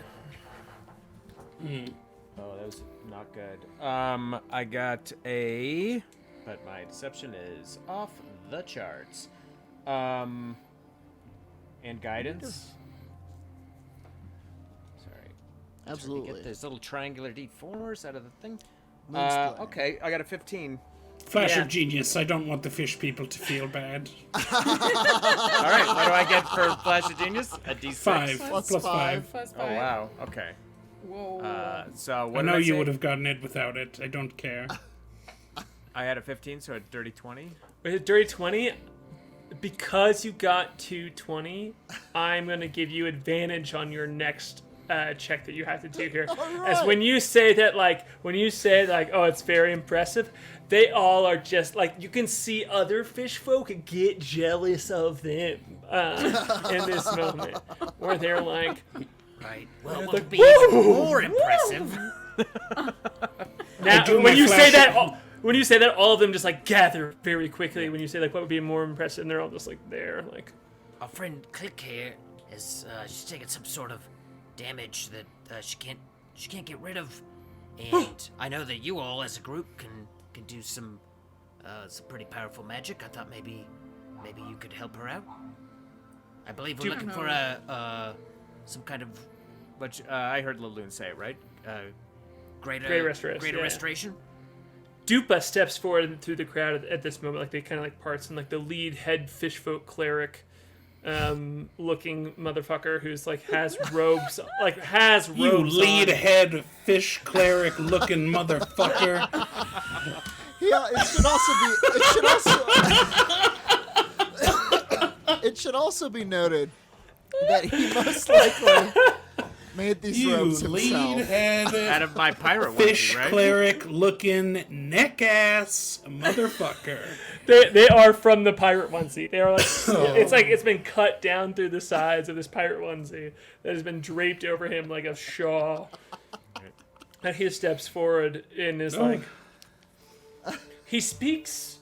Oh, that was not good. I got but my deception is off the charts. And guidance. Sorry. Absolutely. Get those little triangular D4s out of the thing. Moonsplay. Okay, I got a 15. Flash Yeah. of genius. I don't want the fish people to feel bad. All right, what do I get for Flash of Genius? A D6. 5 Plus plus 5. Plus Oh, 5. wow. Okay. Whoa. So what I did know you say? would have gotten it without it. I don't care. I had a 15, so a dirty 20. With a dirty 20, because you got to 20, I'm going to give you advantage on your next check that you have to do here. As when you say that, oh, it's very impressive, they all are just like, you can see other fish folk get jealous of them in this moment, where they're like, Right. Well, what like, would be even more impressive? now, do when my you say flash- that, when you say that, all of them just like gather very quickly. When you say like, what would be more impressive, and they're all just like there, like. Our friend Click here is she's taking some sort of damage that she can't get rid of, and I know that you all as a group can do some pretty powerful magic. I thought maybe you could help her out. I believe we're looking for some kind of Which I heard Laloon say, right? greater restoration, yeah. restoration. Dupa steps forward through the crowd at this moment, like they kind of like parts, and like the lead head fishfolk cleric looking motherfucker who's like has robes, You on. lead head fish cleric looking motherfucker. Yeah, it should also be noted that he most likely made these You robes lead himself. head Out of my pirate fish onesie, right? cleric looking neck ass motherfucker. They are from the pirate onesie. They are like it's like it's been cut down through the sides of this pirate onesie that has been draped over him like a shawl. And he steps forward and is like, he speaks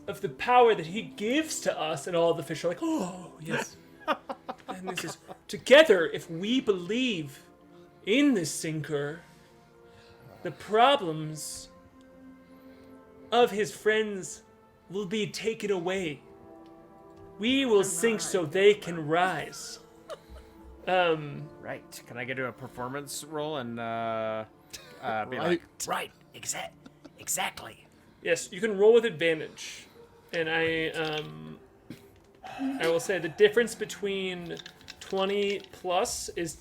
of the power that he gives to us, and all the fish are like, oh yes. And this is together. If we believe in this sinker, the problems of his friends will be taken away. We will sink so they can rise. Right. Can I get to a performance roll and be like, Right. Exactly. Yes, you can roll with advantage, and I will say the difference between 20 plus is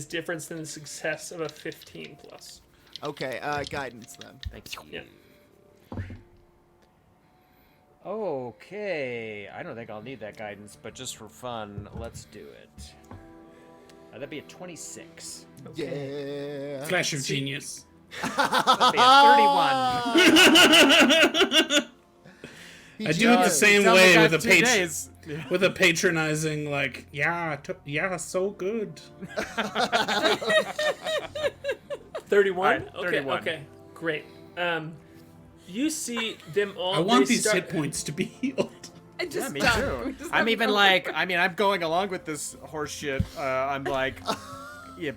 different than the success of a 15 plus. Okay, guidance then. thank you. Yeah. Okay. I don't think I'll need that guidance, but just for fun, let's do it. That'd be a 26. Yeah. Flash of genius. That'd be a 31. I do it the same way with a days. with a patronizing like, yeah, so good. 31? Alright, Okay, 31. okay. Great. You see them all... I want they these start- hit points to be healed. I just Me done. too. We just I'm have even no- like, I'm going along with this horse shit. I'm like,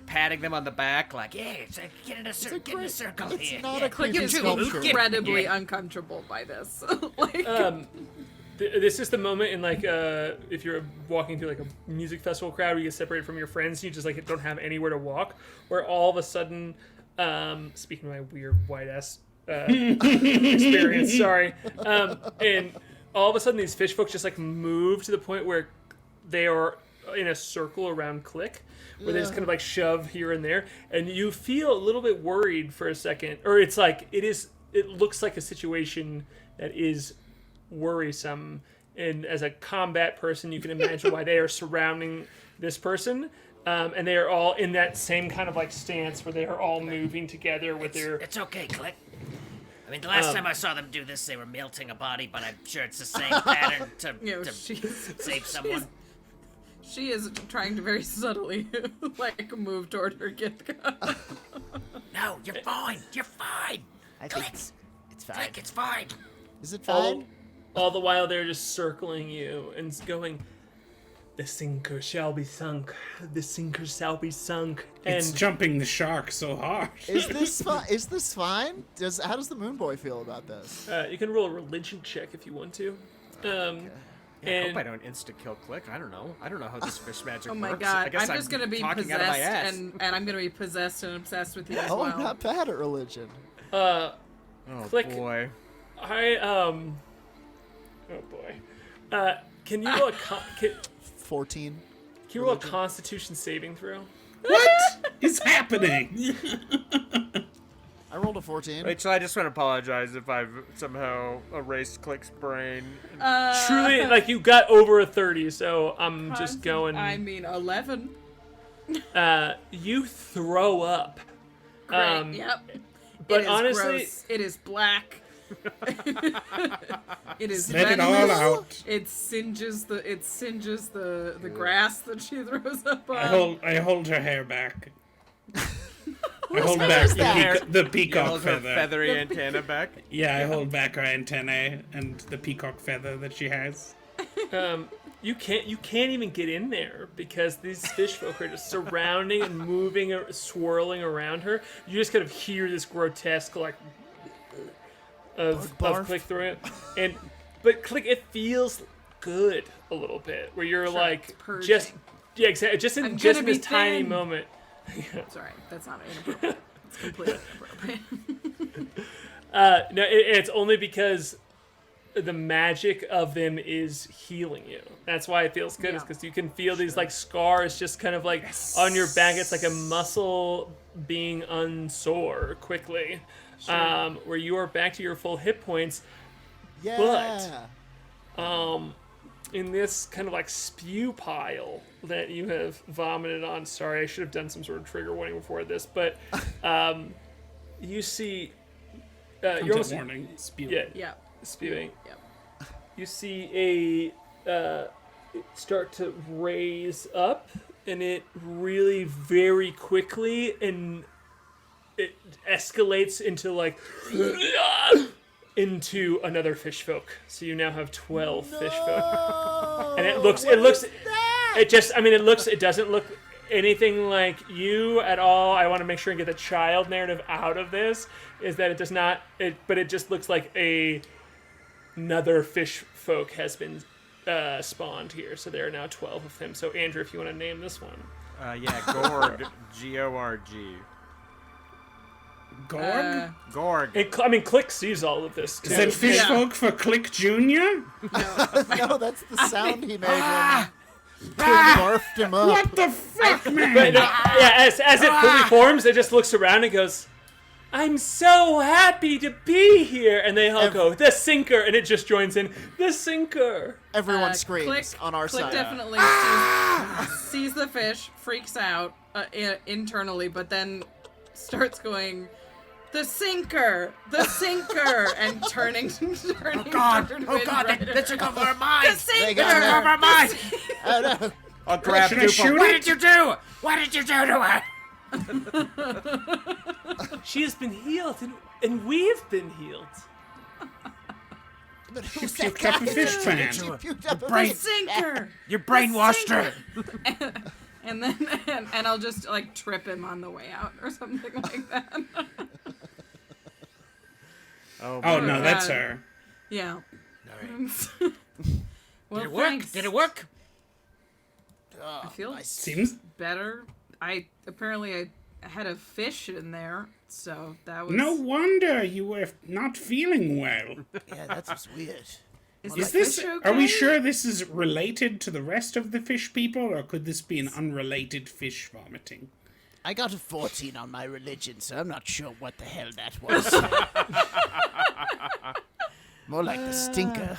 patting them on the back, like, Yeah, it's get in a circle here. It's not Yeah. a creepy You're sculpture. incredibly uncomfortable by this. Like, This is the moment in like if you're walking through like a music festival crowd where you get separated from your friends, you just like don't have anywhere to walk. Where all of a sudden, speaking of my weird white ass experience, sorry, and all of a sudden these fish folks just like move to the point where they are in a circle around Click, where they just kind of like shove here and there, and you feel a little bit worried for a second, or it's like it looks like a situation that is worrisome, and as a combat person you can imagine why they are surrounding this person, and they are all in that same kind of like stance where they are all moving together with their... It's okay, Click. I mean, the last time I saw them do this, they were melting a body, but I'm sure it's the same pattern to save someone. she is trying to very subtly like move toward her gift gun. No, you're fine. You're fine. I Click. think it's fine. Click, it's fine. Is it fine? all the while they're just circling you and going, the sinker shall be sunk, the sinker shall be sunk. It's And jumping the shark so hard. Is this fine? Is this fine? How does the Moon Boy feel about this? you can roll a religion check if you want to. I hope I don't insta-kill Click. I don't know. I don't know how this fish magic Oh works. my I god, guess I'm just gonna be talking out of my ass. possessed and I'm gonna be possessed and obsessed with you as Oh, well. I'm not bad at religion. Oh, Click. boy. Oh boy. Can you roll a 14. can you roll a Constitution saving throw? What is happening? I rolled a 14. Rachel, I just want to apologize if I've somehow erased Click's brain. Truly, like you got over a 30, so I'm just going. I mean, 11. You throw up. Great. Yep. But It is honestly, gross. It is black. It is Let it all venomous. out. It singes the grass that she throws up on. I hold her hair back. I hold back the You peacock hold her feather. feathery antenna back. Yeah, I hold back her antennae and the peacock feather that she has. you can't even get in there because these fish folk are just surrounding and moving, swirling around her. You just kind of hear this grotesque like of Click through it, but Click, it feels good a little bit where you're like purging. exactly just in I'm just gonna in be this tiny thin. moment. Sorry, that's not inappropriate. It's completely inappropriate. No, it's only because the magic of them is healing you. That's why it feels good. Yeah. Is because you can feel these like scars just kind of like on your back. It's like a muscle being unsore quickly, where you are back to your full hit points. Yeah. In this kind of like spew pile that you have vomited on. Sorry, I should have done some sort of trigger warning before this, but you see, you're almost Warning. Spew. yeah. Yeah. Spewing. Yep. You see it start to raise up, and it really very quickly, and it escalates into like into another fish folk. So you now have 12 fish folk, and it doesn't look anything like you at all. I want to make sure and get the child narrative out of this. Is that it does not? But it just looks like another fish folk has been spawned here. So there are now 12 of them. So Andrew, if you want to name this one. Yeah, Gorg. G-O-R-G. Gorg? Gorg. Click sees all of this, too. Is that Fishfolk for Click Jr.? No, that's the sound he made when Tim barfed him up. What the fuck, man? But, as it fully forms, it just looks around and goes, I'm so happy to be here. And they all go, the sinker. And it just joins in, the sinker. Everyone screams Click, on our Click side. definitely sees the fish, freaks out internally, but then starts going, the sinker, and turning. Oh God, they took over our minds. The sinker, They got over our minds. Oh no. I'll grab Should I shoot What it? did you do? What did you do to her? She has been healed, and we've been healed. But She who's picked that up a guy? fish pan. She puked up a Brain- fish sinker. You brainwashed her. And then and I'll just like trip him on the way out or something like that. Oh, Oh, no, God. that's her. Yeah. Well, Did it work? thanks. Did it work? I feel Seems... better. I had a fish in there, so that was. No wonder you were not feeling well. Yeah, that's just weird. Is this... Are we sure this is related to the rest of the fish people, or could this be an unrelated fish vomiting? I got a 14 on my religion, so I'm not sure what the hell that was. More like the stinker.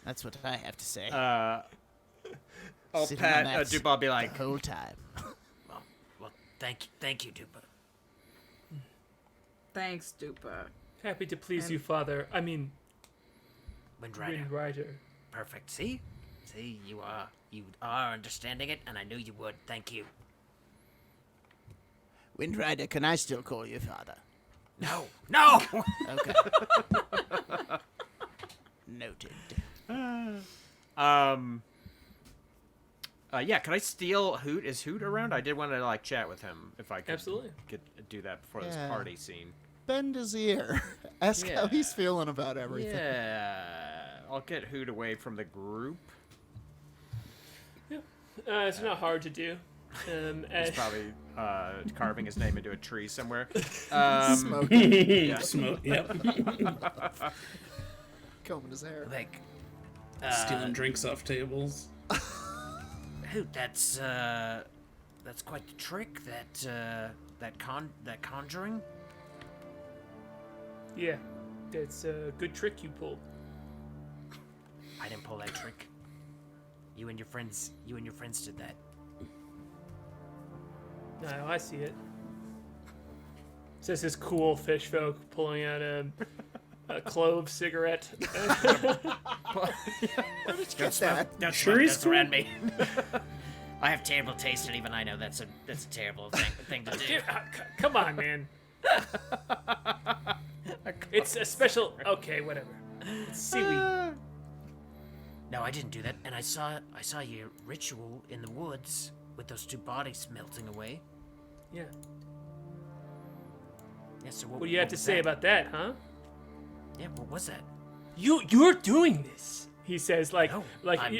That's what I have to say. I'll Sitting on pat that Dupa. I'll be like, the whole time. Well, thank you, Dupa. Thanks, Dupa. Happy to please you, Father. I mean, Windrider. Windrider. Perfect. See, you are understanding it, and I knew you would. Thank you. Windrider, can I still call you father? No. Okay. Noted. yeah, can I steal Hoot? Is Hoot around? I did want to like chat with him if I could. Absolutely. Do that before this Yeah. party scene. Bend his ear. Ask how he's feeling about everything. Yeah, I'll get Hoot away from the group. It's not hard to do. He's probably carving his name into a tree somewhere. Smoking, Smoke, yep. combing his hair. Like, Stealing drinks off tables. Hoot, that's quite the trick. That conjuring. Yeah, it's a good trick you pulled. I didn't pull that trick. You and your friends did that. No, I see it. Says this cool fish folk pulling out a clove cigarette. Where did you get that? Don't Sure smoke he's this cool. around me. I have terrible taste, and even I know that's a terrible thing to do. Come on, man. It's a special. Okay, whatever. It's seaweed. No, I didn't do that, and I saw your ritual in the woods with those two bodies melting away. Yeah. Yeah. So What do you have to say about that, huh? Yeah. What was that? You're doing this. He says, like, No,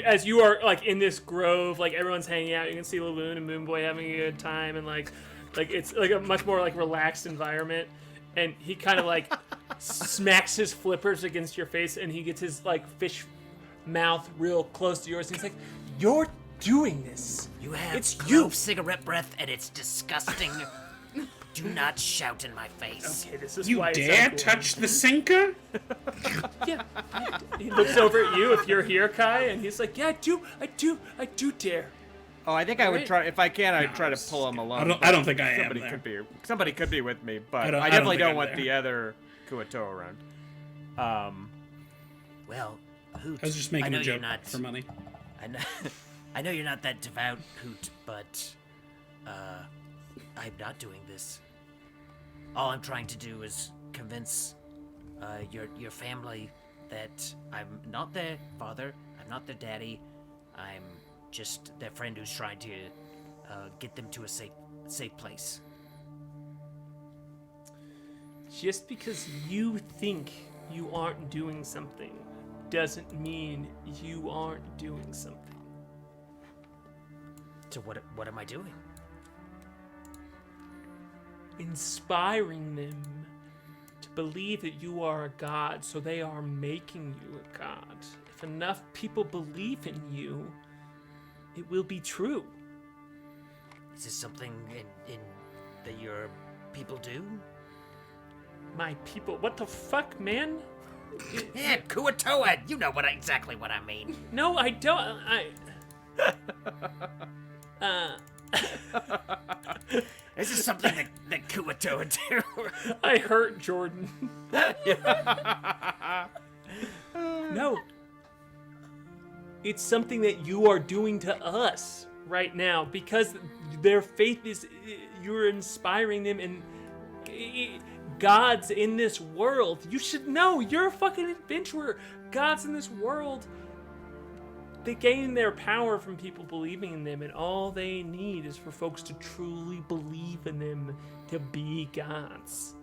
as you are like in this grove, like everyone's hanging out. You can see Laloon and Moonboy having a good time, and like it's like a much more like relaxed environment. And he kind of like smacks his flippers against your face, and he gets his like fish mouth real close to yours. And he's like, "You're doing this. You have It's clove you." cigarette breath, and it's disgusting. Do not shout in my face. Okay, this is You why it's dare so cool. touch the sinker? Yeah. He looks over at you if you're here, Kai, and he's like, "Yeah, I do dare." Oh, I think I would Right. try. If I can, I'd try to it's- pull him alone. I don't think I am Somebody there. somebody could be with me, but I don't I definitely think don't I'm want there. the other Kuo-toa around. Well, Hoot. I was just I making know a you're joke not. for money. I know you're not that devout, Hoot, but I'm not doing this. All I'm trying to do is convince your family that I'm not their father, I'm not their daddy, I'm just their friend who's trying to get them to a safe place. Just because you think you aren't doing something doesn't mean you aren't doing something. So what am I doing? inspiring them to believe that you are a god, so they are making you a god. If enough people believe in you, it will be true. Is this something in that your people do? My people? What the fuck, man? Yeah, Kuo-toa. You know exactly what I mean. No, I don't. This is something that Kuo-toa do. I hurt Jordan. No. It's something that you are doing to us right now because their faith is, you're inspiring them, and gods in this world, you should know, you're a fucking adventurer. Gods in this world, they gain their power from people believing in them, and all they need is for folks to truly believe in them to be gods.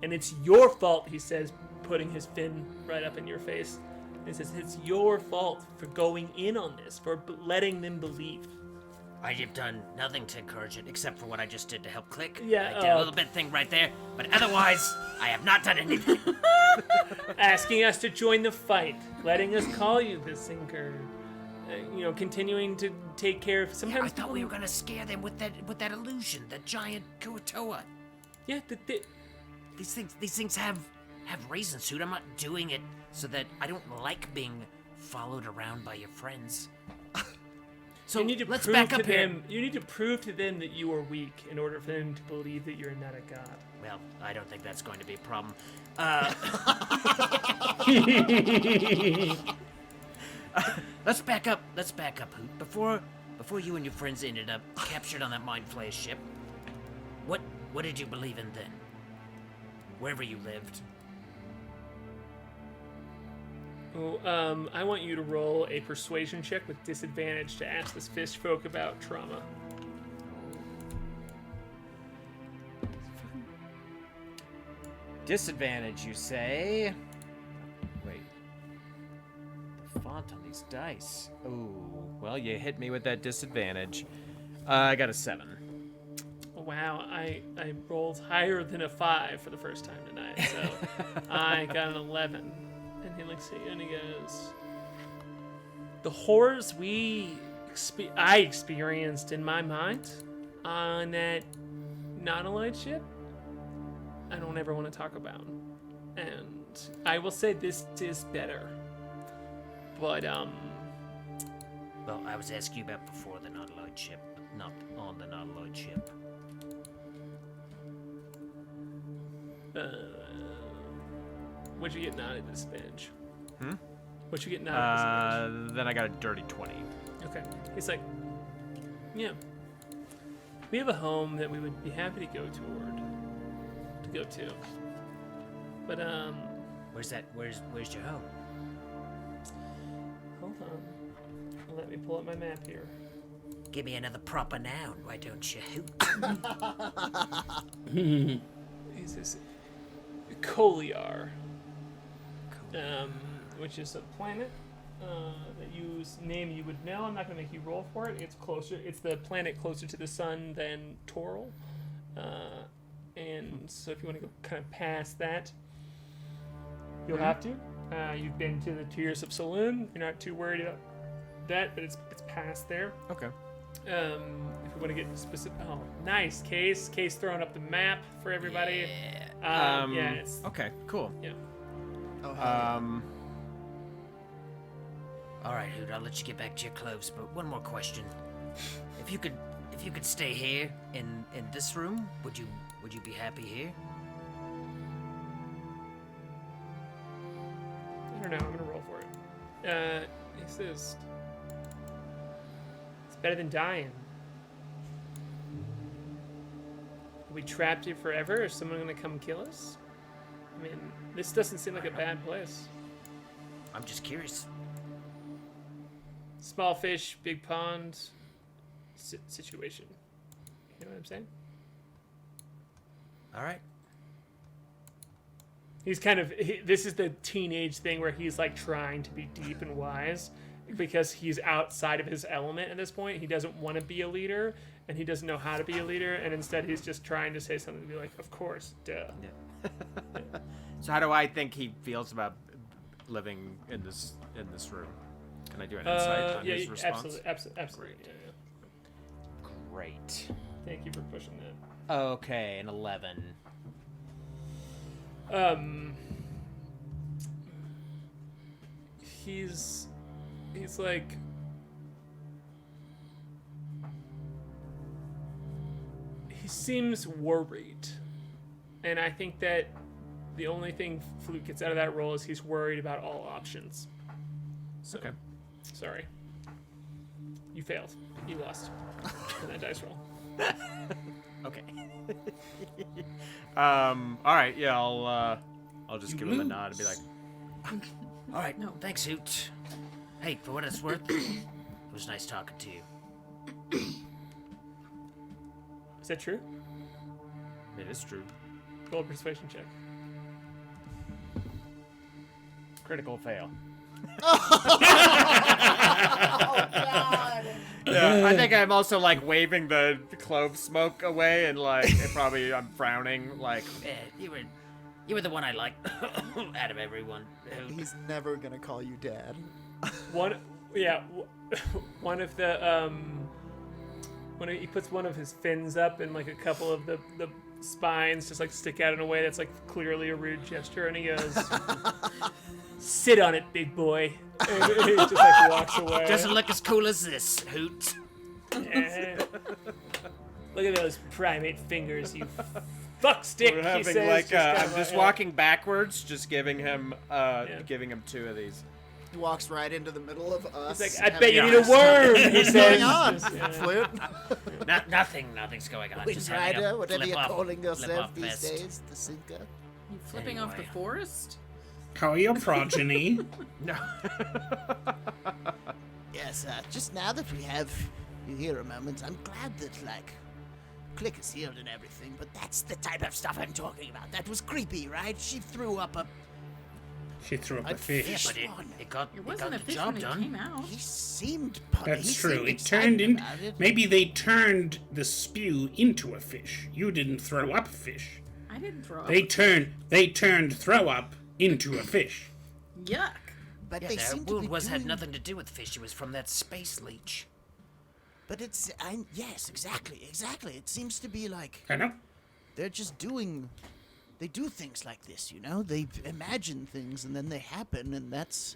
And it's your fault, he says, putting his fin right up in your face. He says, it's your fault for going in on this, for letting them believe. I have done nothing to encourage it, except for what I just did to help Click. Yeah, I did a little bit thing right there, but otherwise, I have not done anything. Asking us to join the fight, letting us call you the Sinker, continuing to take care of. Sometimes I thought we were gonna scare them with that illusion, that giant Kuo-toa. Yeah, these things have reasons, Hoot. I'm not doing it so that I don't like being followed around by your friends. So you need to let's prove back to up here. them. You need to prove to them that you are weak in order for them to believe that you're not a god. Well, I don't think that's going to be a problem. Let's back up. Hoot. Before you and your friends ended up captured on that mind flayer ship, what did you believe in then? Wherever you lived. Oh, I want you to roll a persuasion check with disadvantage to ask this Fishfolk about trauma. Disadvantage, you say? Wait. The font on these dice. Oh, well, you hit me with that disadvantage. I got a 7. Wow, I rolled higher than a 5 for the first time tonight, so I got an 11. And he looks at you and he goes, the horrors I experienced in my mind on that non-allied ship, I don't ever want to talk about. And I will say this is better. But, Well, I was asking you about before the non-allied ship, not on the non-allied ship. What'd you get not at disadvantage? Hmm? What'd you get not at disadvantage? Then I got a dirty 20. Okay. He's like, yeah. We have a home that we would be happy to go to. But, Where's your home? hold on. Let me pull up my map here. Give me another proper noun, why don't you, Hoot? This is Koliar. Which is a planet name you would know. I'm not going to make you roll for it. It's closer. It's the planet closer to the sun than Toral. And so if you want to go kind of past that, you'll have to. You've been to the Tears of Saloon. You're not too worried about that, but it's past there. Okay. If we want to get specific. Oh, nice. Case throwing up the map for everybody. Yeah. Okay, cool. Yeah. Oh, All right, Hoot, I'll let you get back to your clothes, but one more question. If you could stay here in this room, would you be happy here? I don't know. I'm gonna roll for it. It says it's better than dying. Are we trapped here forever? Is someone gonna come kill us? I mean, this doesn't seem like a bad place. I'm just curious. Small fish, big pond situation. You know what I'm saying? All right. He's this is the teenage thing where he's like trying to be deep and wise, because he's outside of his element at this point. He doesn't want to be a leader, and he doesn't know how to be a leader, and instead he's just trying to say something to be like, of course, duh. Yeah. So how do I think he feels about living in this room? Can I do an insight on his response? Absolutely. Great. Yeah. Great. Thank you for pushing that. Okay, an 11. He's like, he seems worried, and I think that the only thing Flute gets out of that roll is he's worried about all options. So, okay. Sorry. You failed. You lost in that dice roll. Okay. All right. Yeah, I'll just give him a nod and be like, All right, thanks, Hoot. Hey, for what it's worth, it was nice talking to you. Is that true? it is true. Roll a persuasion check. Critical fail. Oh God! Yeah, I think I'm also like waving the clove smoke away, and like probably I'm frowning. Like, you were the one I liked out of everyone. He's never gonna call you dad. One of the he puts one of his fins up, and like a couple of the spines just like stick out in a way that's like clearly a rude gesture, and he goes, "Sit on it, big boy." And he just like walks away. Doesn't look as cool as this, Hoot. Yeah. Look at those primate fingers, you fuckstick. we're having like I'm just walking backwards, just giving him two of these. He walks right into the middle of us. He's like, I bet you need a worm. He says. What's going on, Flute? Nothing's going on. Wind Just having Rider, a whatever you're calling flip-off yourself these fest. days, the sinker. You flipping off the Anyway. forest? How are your progeny? No. Yes, just now that we have you here a moment, I'm glad that, like, Click is healed and everything, but that's the type of stuff I'm talking about. That was creepy, right? She threw up a... She threw up a A fish. Yeah, but it got It wasn't the a fish job when it done. came out. He seemed... That's he true. seemed It excited turned in. about it. Maybe they turned the spew into a fish. You didn't throw up a fish. I didn't throw up. They turned throw up into a fish. Yuck. But Yeah, they their seem to wound be had doing... nothing to do with fish. It was from that space leech. But it's... yes, exactly. It seems to be like... I know. They're just doing... They do things like this, you know? They imagine things and then they happen, and that's...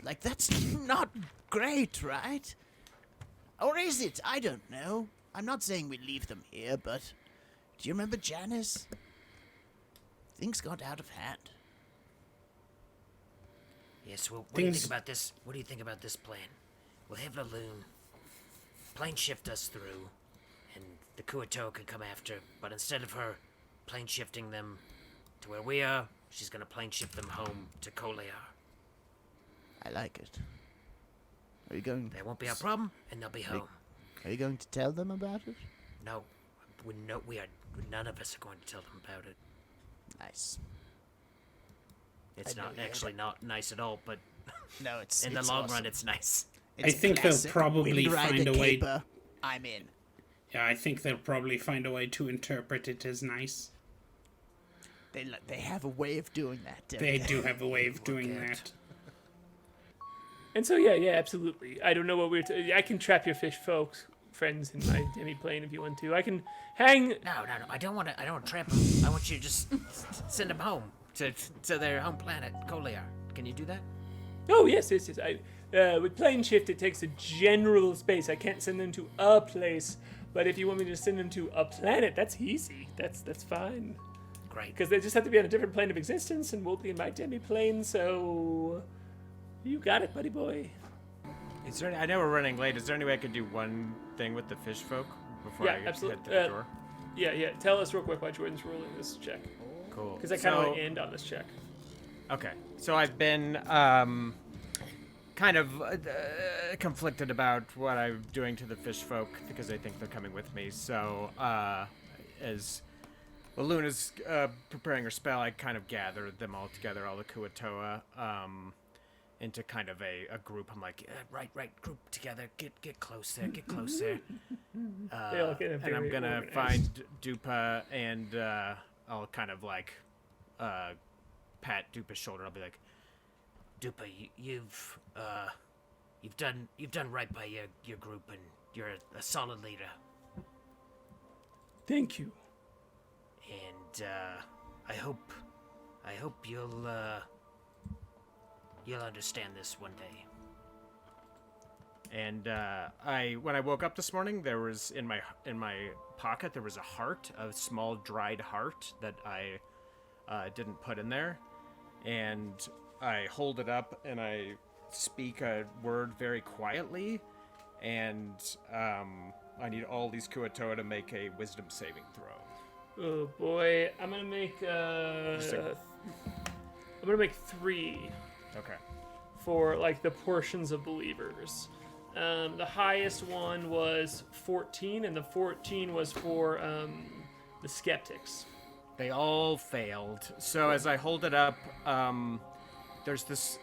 Like, that's not great, right? Or is it? I don't know. I'm not saying we leave them here, but... Do you remember Janice? Things got out of hand. Yes, well, what do you Things- think about this? What do you think about this plan? We'll have the loon plane shift us through, and the Kuo-toa can come after, but instead of her plane shifting them to where we are, she's gonna plane shift them home to Kolear. I like it. Are you going... That won't be our problem, and they'll be home. Are you going to tell them about it? No, none of us are going to tell them about it. Nice. It's I know not you actually not nice at all, but No, it's... in the it's long awesome. run, it's nice. It's I think they'll classic. probably Wind find Rider a way- caper. I'm in. Yeah, I think they'll probably find a way to interpret it as nice. They have a way of doing that. don't They do have a way of doing at. that. And so yeah, absolutely. I don't know what I can trap your fish folks friends in my demi-plane if you want to. I can hang. No. I don't want to trap them. I want you to just send them home to their home planet, Kolear. Can you do that? Oh yes. With plane shift, it takes a general space. I can't send them to a place, but if you want me to send them to a planet, that's easy. That's fine. Great. Because they just have to be on a different plane of existence, and we'll be in my demi-plane. So you got it, buddy boy. Is there? I know we're running late. Is there any way I could do one thing with the Fishfolk before Yeah, I absolutely. head to the door? Yeah. Tell us real quick why Jordan's rolling this check, Cool. because I kind of want to end on this check. Okay, so I've been kind of conflicted about what I'm doing to the Fishfolk because they think they're coming with me. So as Luna's preparing her spell, I kind of gathered them all together, all the Kuo-toa, into kind of a group. I'm like, right, group together. Get closer, get closer. They all get and I'm gonna find Dupa, and I'll kind of like pat Dupa's shoulder. I'll be like, Dupa, you've done right by your group, and you're a solid leader. Thank you. And I hope you'll understand this one day. And when I woke up this morning, there was in my pocket there was a heart, a small dried heart that I didn't put in there, and I hold it up and I speak a word very quietly, and I need all these Kuo-toa to make a wisdom saving throw. Oh boy, I'm gonna make 3. Okay. For like the portions of believers. The highest one was 14, and the 14 was for the skeptics. They all failed. So as I hold it up, there's this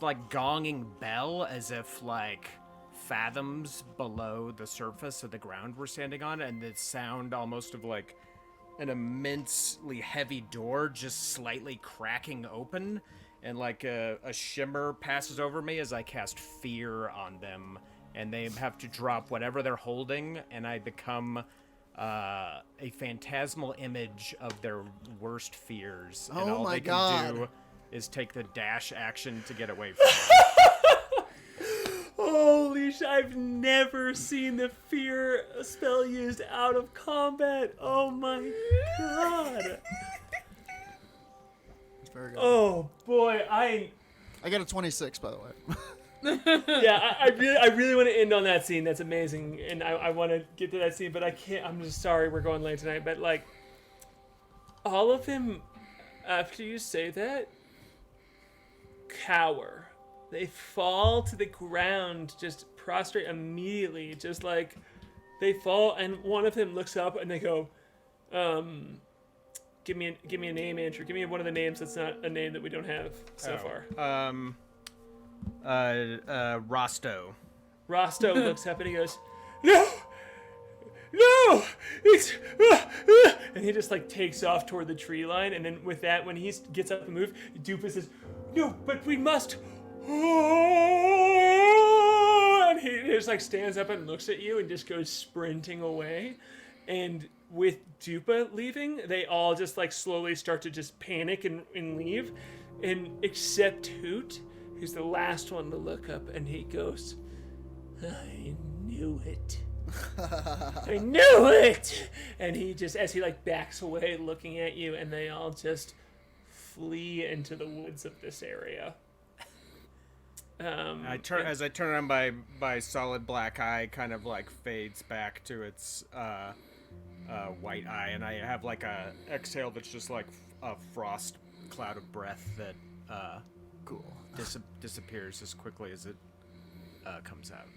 like gonging bell, as if like fathoms below the surface of the ground we're standing on, and the sound almost of like an immensely heavy door just slightly cracking open, and like a shimmer passes over me as I cast fear on them, and they have to drop whatever they're holding, and I become a phantasmal image of their worst fears. And all they can do is take the dash action to get away from me. Holy shit, I've never seen the fear spell used out of combat. Oh my god. It's very good. Oh boy, I got a 26, by the way. yeah, I really want to end on that scene. That's amazing, and I want to get to that scene, but I can't. I'm just sorry we're going late tonight, but like, all of them, after you say that, cower. They fall to the ground, just prostrate immediately, just like, they fall, and one of them looks up, and they go, give me a name, Andrew. Give me one of the names that's not a name that we don't have so far. Rosto. Rosto looks up and he goes, No, it's, and he just like takes off toward the tree line. And then with that, when he gets up and moves, Dupa says, no, but we must. And he just like stands up and looks at you and just goes sprinting away. And with Dupa leaving, they all just like slowly start to just panic and leave. And except Hoot, who's the last one to look up, and he goes, I knew it. I knew it! And he just, as he like backs away looking at you, and they all just flee into the woods of this area. As I turn on my solid black eye kind of like fades back to its white eye, and I have like a exhale that's just like a frost cloud of breath that cool disappears as quickly as it comes out.